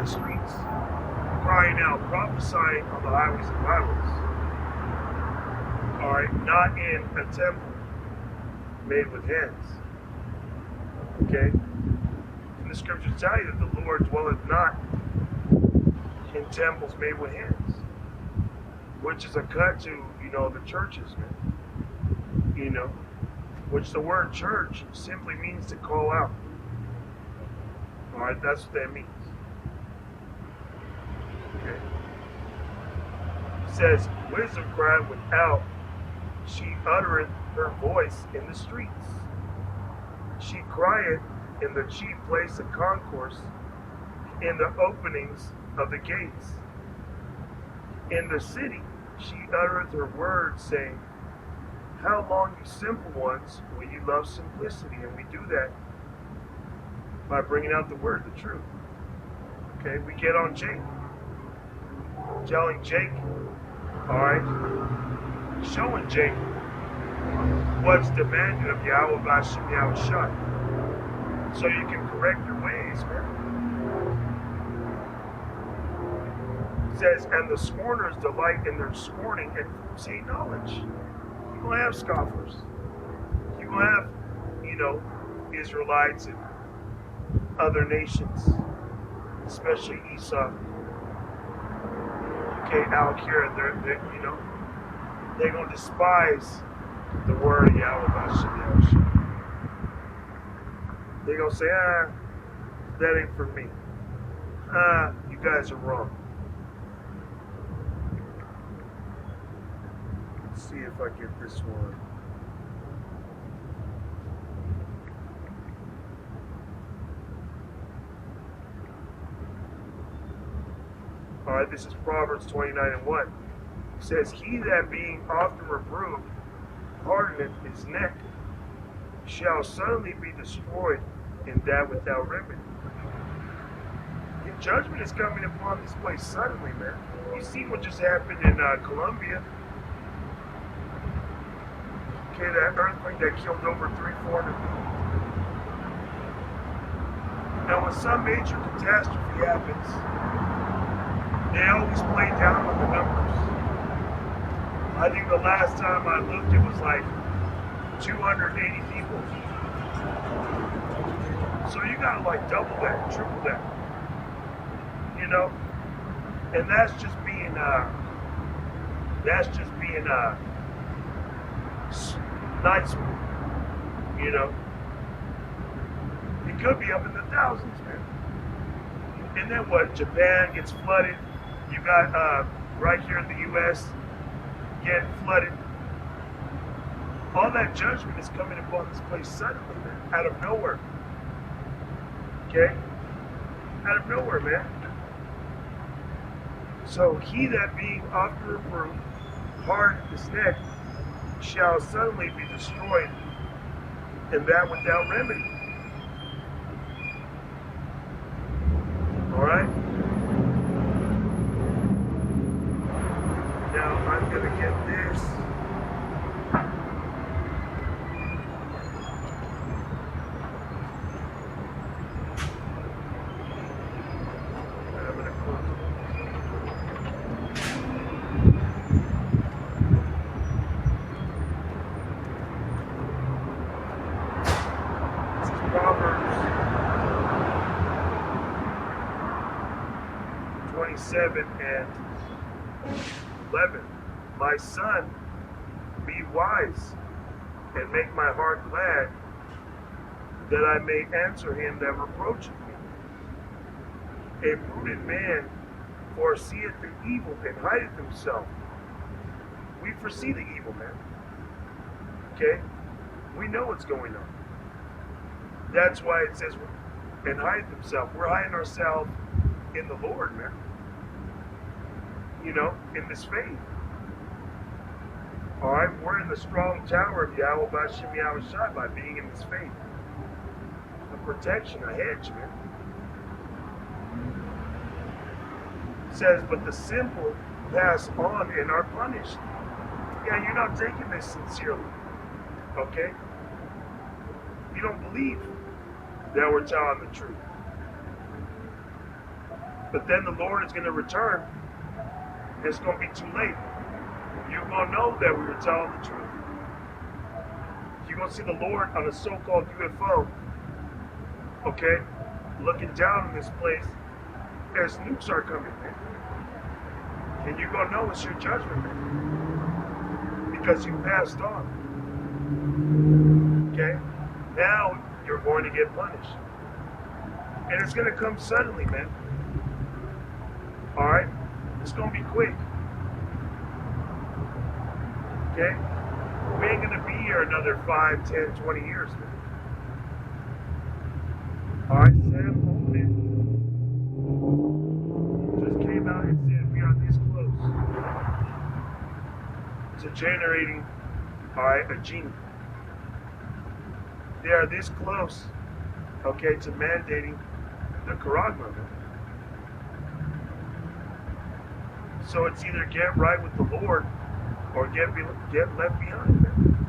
the streets, crying out, prophesying on the highways and byways. All right, not in a temple made with hands. Okay? And the scriptures tell you that the Lord dwelleth not in temples made with hands, which is a cut to, the churches, man. Which the word church simply means to call out. All right, that's what that means. Okay. It says, wisdom cried without, she uttereth her voice in the streets. She crieth in the chief place of concourse, in the openings of the gates. In the city she uttereth her words, saying, how long, you simple ones, will you love simplicity? And we do that by bringing out the word, the truth. Okay, we get on Jake, telling Jake, all right, showing Jake what's demanded of Yahweh Bashim Yahushua, so you can correct your ways, man. It says, and the scorners delight in their scorning, and fools hate knowledge. You're going to have scoffers. You're going to have, Israelites and other nations, especially Esau. Okay, Al-Kira, they're going to despise the word of Yahweh Bashim. They're going to say, that ain't for me. You guys are wrong. Let's see if I get this one. All right, this is Proverbs 29:1. It says, he that being often reproved hardeneth his neck shall suddenly be destroyed, and that without remedy. And judgment is coming upon this place suddenly, man. You see what just happened in Colombia. Okay, that earthquake that killed over 300-400 people. Now, when some major catastrophe happens, they always play down on the numbers. I think the last time I looked, it was like 280 people. So you gotta like double that, triple that. And that's just being nice. It could be up in the thousands, man. And then what? Japan gets flooded. You got right here in the U.S. getting flooded. All that judgment is coming upon this place suddenly, man, out of nowhere. Okay? Out of nowhere, man. So he that being often reproved hardeneth his neck shall suddenly be destroyed, and that without remedy. All right? Now I'm going to get this. I'm going to close it. This is Proverbs 27 and 11. My son, be wise and make my heart glad, that I may answer him that reproacheth me. A prudent man foreseeth the evil and hideth himself. We foresee the evil, man. Okay? We know what's going on. That's why it says, and hideth himself. We're hiding ourselves in the Lord, man. In this faith. All right, we're in the strong tower of Yahweh Bashim Yahushua by being in this faith. A protection, a hedge, man. It says, but the simple pass on and are punished. Yeah, you're not taking this sincerely. Okay? You don't believe that we're telling the truth. But then the Lord is going to return, and it's going to be too late. You're going to know that we were telling the truth. You're going to see the Lord on a so-called UFO, okay, looking down on this place as nukes are coming, man. And you're going to know it's your judgment, man, because you passed on. Okay? Now you're going to get punished. And it's going to come suddenly, man. Alright? It's going to be quick. Okay? We ain't going to be here another 5, 10, 20 years, man. Alright, Sam Holman just came out and said we are this close to generating, alright, a genie. They are this close, okay, to mandating the Charagma. So it's either get right with the Lord or get left behind, man.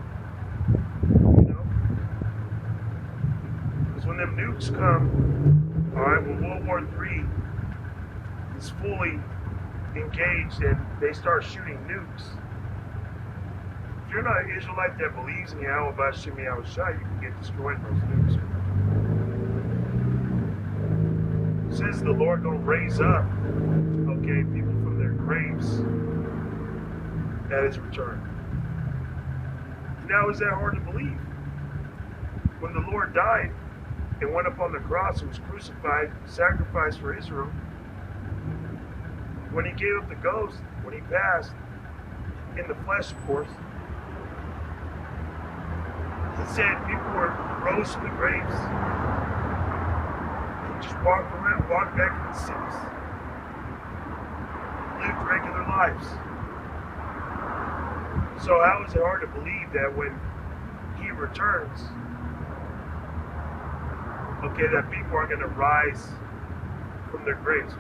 You know? Because when them nukes come, alright, when World War III is fully engaged and they start shooting nukes, if you're not an Israelite that believes in Yahweh Bashim Yahweh Shai, you can get destroyed in those nukes. It says the Lord gonna raise up, okay, people from their graves at his return. Now, is that hard to believe? When the Lord died and went up on the cross and was crucified, sacrificed for Israel, when he gave up the ghost, when he passed, in the flesh, of course, it said people were rose from the graves and just walked around, walked back in the cities, lived regular lives. So how is it hard to believe that when he returns, okay, that people are going to rise from their graves?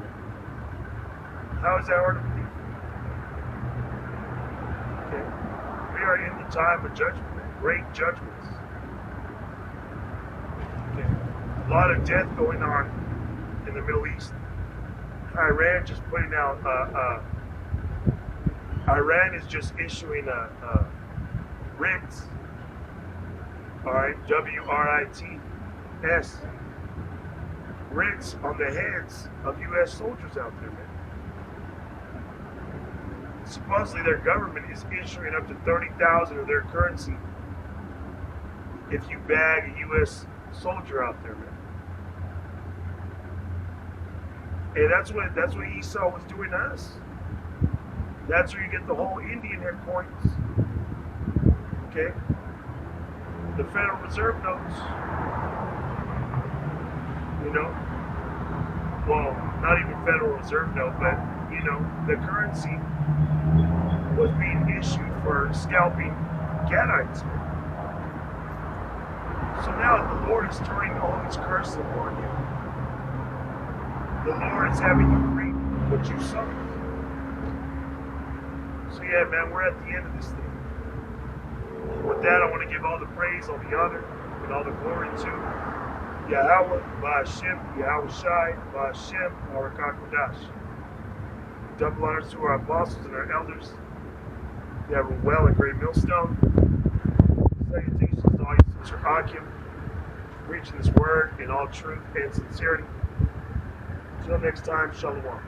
How is that hard to believe? Okay. We are in the time of judgment, great judgments. Okay. A lot of death going on in the Middle East. Iran just putting out, Iran is just issuing writs, alright, W-R-I-T-S, writs on the heads of U.S. soldiers out there, man. Supposedly their government is issuing up to 30,000 of their currency if you bag a U.S. soldier out there, man. And that's what Esau was doing to us. That's where you get the whole Indian head coins. Okay? The Federal Reserve notes. You know? Well, not even Federal Reserve note, but, you know, the currency was being issued for scalping Gadites. So now the Lord is turning all his curses upon you. The Lord is having you reap what you sowed. So yeah, man, we're at the end of this thing. With that, I want to give all the praise, all the honor, and all the glory to Yahweh, Ba'ashem, Yahweh Shai, Ba'ashem, Barakah Kodash. Double honors to our apostles and our elders. We have a well and great millstone. Salutations to all you sister Akim, preaching this word in all truth and sincerity. Until next time, Shalom.